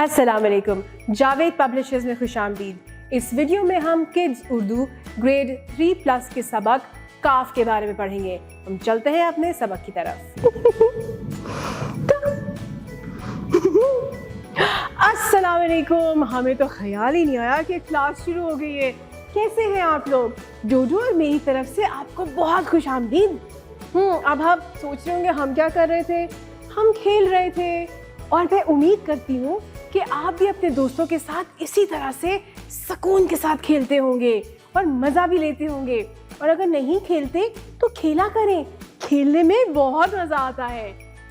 अस्सलाम वालेकुम, जावेद पब्लिशर्स में खुशामदीद। इस वीडियो में हम किड्स उर्दू ग्रेड 3+ के सबक काफ के बारे में पढ़ेंगे। हम चलते हैं अपने सबक की तरफ। अस्सलाम वालेकुम, हमें तो ख्याल ही नहीं आया कि क्लास शुरू हो गई है। कैसे हैं आप लोग? जोजो और मेरी तरफ से आपको बहुत खुशामदीद। अब आप सोच रहे होंगे हम क्या कर रहे थे? हम खेल रहे थे और मैं उम्मीद करती हूँ कि आप भी अपने दोस्तों के साथ इसी तरह से सुकून के साथ खेलते होंगे और मज़ा भी लेते होंगे। और अगर नहीं खेलते तो खेला करें, खेलने में बहुत मज़ा आता है।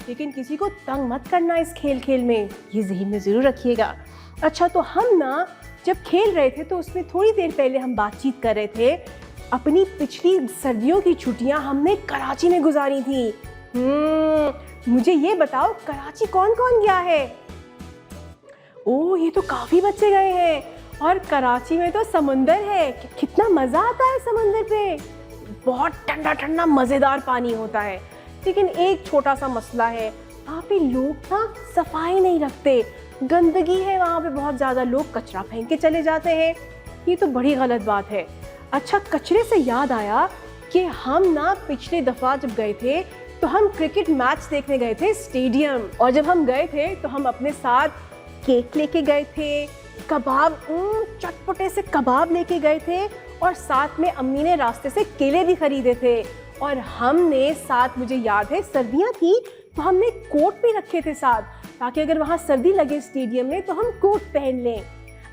लेकिन किसी को तंग मत करना इस खेल में, ये ज़हन में ज़रूर रखिएगा। अच्छा, तो हम ना जब खेल रहे थे तो उसमें थोड़ी देर पहले हम बातचीत कर रहे थे। अपनी पिछली सर्दियों की छुट्टियाँ हमने कराची में गुजारी थी। मुझे ये बताओ, कराची कौन कौन गया है? ओह, ये तो काफ़ी बच्चे गए हैं। और कराची में तो समंदर है, कितना मज़ा आता है समंदर पे। बहुत ठंडा ठंडा मज़ेदार पानी होता है। लेकिन एक छोटा सा मसला है, वहाँ पे लोग ना सफाई नहीं रखते, गंदगी है वहाँ पे बहुत ज़्यादा। लोग कचरा फेंक के चले जाते हैं, ये तो बड़ी गलत बात है। अच्छा, कचरे से याद आया कि हम ना पिछले दफ़ा जब गए थे तो हम क्रिकेट मैच देखने गए थे स्टेडियम। और जब हम गए थे तो हम अपने साथ केक लेके गए थे, कबाब, चटपटे से कबाब लेके गए थे, और साथ में अम्मी ने रास्ते से केले भी खरीदे थे। और हमने साथ, मुझे याद है सर्दियाँ थी तो हमने कोट भी रखे थे साथ, ताकि अगर वहाँ सर्दी लगे स्टेडियम में तो हम कोट पहन लें।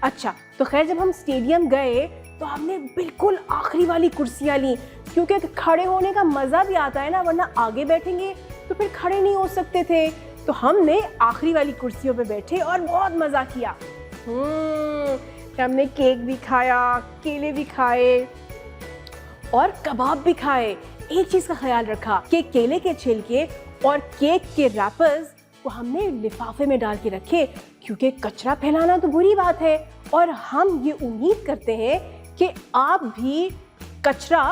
अच्छा, तो खैर जब हम स्टेडियम गए तो हमने बिल्कुल आखिरी वाली कुर्सियाँ ली, क्योंकि खड़े होने का मज़ा भी आता है ना, वरना आगे बैठेंगे तो फिर खड़े नहीं हो सकते थे। तो हमने आखिरी वाली कुर्सियों पे बैठे और बहुत मज़ा किया। हमने केक भी खाया, केले भी खाए और कबाब भी खाए। एक चीज़ का ख्याल रखा कि केले के छिलके और केक के रैपर्स को हमने लिफाफे में डाल के रखे, क्योंकि कचरा फैलाना तो बुरी बात है। और हम ये उम्मीद करते हैं कि आप भी कचरा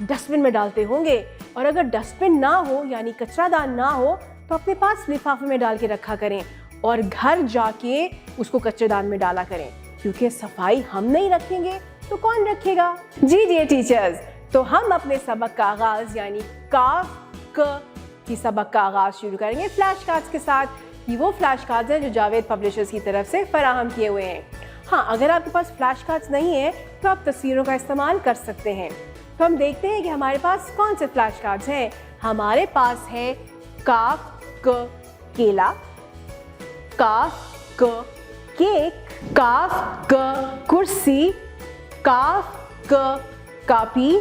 डस्टबिन में डालते होंगे, और अगर डस्टबिन ना हो यानी कचरादान ना हो तो अपने पास लिफाफे में डाल के रखा करें और घर जाके उसको कचरेदान में डाला करें, क्योंकि सफाई हम नहीं रखेंगे तो कौन रखेगा? जी डियर टीचर्स, तो हम अपने सबक का आगाज़ यानी काफ क की सबक का आगाज़ शुरू करेंगे फ्लैश कार्ड्स के साथ। ये वो फ्लैश कार्ड्स हैं जो जावेद पब्लिशर्स की तरफ से फराहम किए हुए हैं। हाँ, अगर आपके पास फ्लैश कार्ड्स नहीं है तो आप तस्वीरों का इस्तेमाल कर सकते हैं। तो हम देखते हैं कि हमारे पास कौन से फ्लैश कार्ड्स हैं। हमारे पास है काफ क केला, काफ क केक, काफ क कुर्सी, काफ क कापी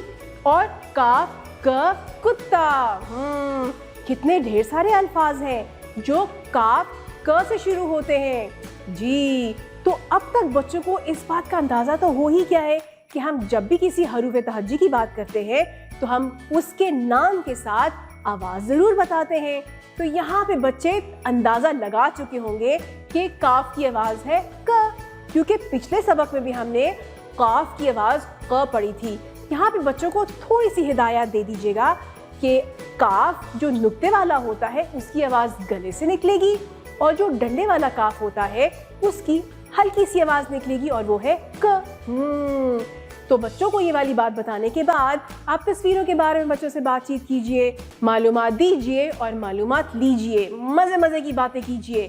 और काफ क कुत्ता। कितने ढेर सारे अल्फाज हैं जो काफ क से शुरू होते हैं। जी, तो अब तक बच्चों को इस बात का अंदाज़ा तो हो ही क्या है कि हम जब भी किसी हरूफ तहज्जी की बात करते हैं तो हम उसके नाम के साथ आवाज़ ज़रूर बताते हैं। तो यहाँ पे बच्चे अंदाज़ा लगा चुके होंगे कि काफ की आवाज़ है क, क्योंकि पिछले सबक में भी हमने काफ की आवाज़ क पढ़ी थी। यहाँ पे बच्चों को थोड़ी सी हिदायत दे दीजिएगा कि काफ जो नुक्ते वाला होता है उसकी आवाज़ गले से निकलेगी, और जो डंडे वाला काफ होता है उसकी हल्की सी आवाज़ निकलेगी, और वो है क। तो बच्चों को ये वाली बात बताने के बाद आप तस्वीरों के बारे में बच्चों से बातचीत कीजिए, मालूमात दीजिए और मालूमात लीजिए, मज़े मज़े की बातें कीजिए।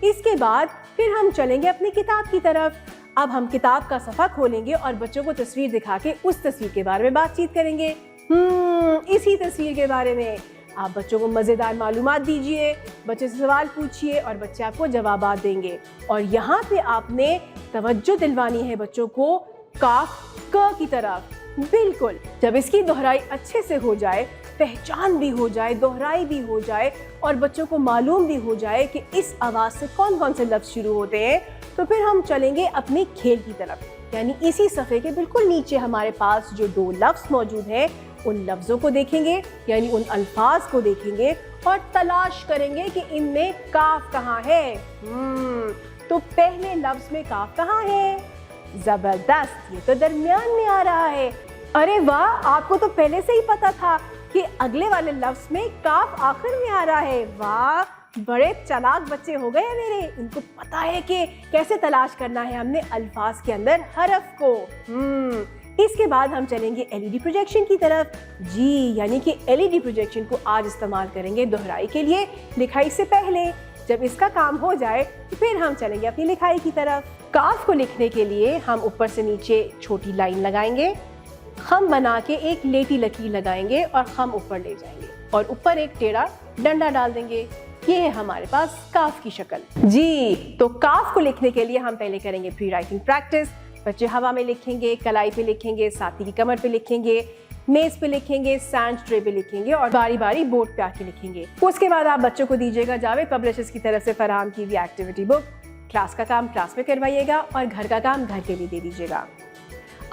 इसके बाद फिर हम चलेंगे अपनी किताब की तरफ। अब हम किताब का सफ़ा खोलेंगे और बच्चों को तस्वीर दिखा के उस तस्वीर के बारे में बातचीत करेंगे। इसी तस्वीर के बारे में आप बच्चों को मज़ेदार मालूमात दीजिए, बच्चे से सवाल पूछिए और बच्चे आपको जवाबात देंगे। और यहाँ पे आपने तवज्जो दिलवानी है बच्चों को काफ क की तरफ। बिल्कुल, जब इसकी दोहराई अच्छे से हो जाए, पहचान भी हो जाए, दोहराई भी हो जाए और बच्चों को मालूम भी हो जाए कि इस आवाज़ से कौन कौन से लफ्ज़ शुरू होते हैं, तो फिर हम चलेंगे अपने खेल की तरफ। यानी इसी सफ़े के बिल्कुल नीचे हमारे पास जो 2 लफ्ज़ मौजूद हैं, उन लफ्ज़ों को देखेंगे, यानी उन अल्फाज को देखेंगे और तलाश करेंगे कि इनमें काफ कहाँ है। तो पहले लफ्ज़ में काफ कहाँ है? ज़बरदस्त, ये तो दरमियान में आ रहा है। अरे वाह, आपको तो पहले से ही पता था कि अगले वाले लफ्ज में काफ आखिर में आ रहा है। वाह, बड़े चालाक बच्चे हो गए मेरे, इनको पता है कि कैसे तलाश करना है हमने अल्फाज के अंदर हरफ को। इसके बाद हम चलेंगे एलईडी प्रोजेक्शन की तरफ। जी, यानी कि एलईडी प्रोजेक्शन को आज इस्तेमाल करेंगे दोहराई के लिए लिखाई से पहले। जब इसका काम हो जाए तो फिर हम चलेंगे अपनी लिखाई की तरफ। काफ को लिखने के लिए हम ऊपर से नीचे छोटी लाइन लगाएंगे, खम बना के एक लेटी लकीर लगाएंगे और खम ऊपर ले जाएंगे और ऊपर एक टेढ़ा डंडा डाल देंगे। ये है हमारे पास काफ की शक्ल। जी, तो काफ को लिखने के लिए हम पहले करेंगे प्री राइटिंग प्रैक्टिस। बच्चे हवा में लिखेंगे, कलाई पे लिखेंगे, साथी की कमर पे लिखेंगे, मेज पे लिखेंगे, सैंड ट्रे पे लिखेंगे और बारी बारी बोर्ड पे आके लिखेंगे। उसके बाद आप बच्चों को दीजिएगा जावेद पब्लिशर्स की तरफ से फराहम की हुई एक्टिविटी बुक। क्लास का काम क्लास में करवाइएगा और घर का काम घर के लिए दे दीजिएगा।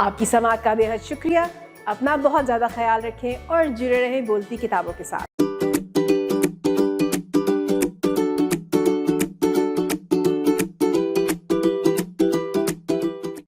आपकी समाअत का बेहद शुक्रिया। अपना बहुत ज़्यादा ख्याल रखें और जुड़े रहें बोलती किताबों के साथ।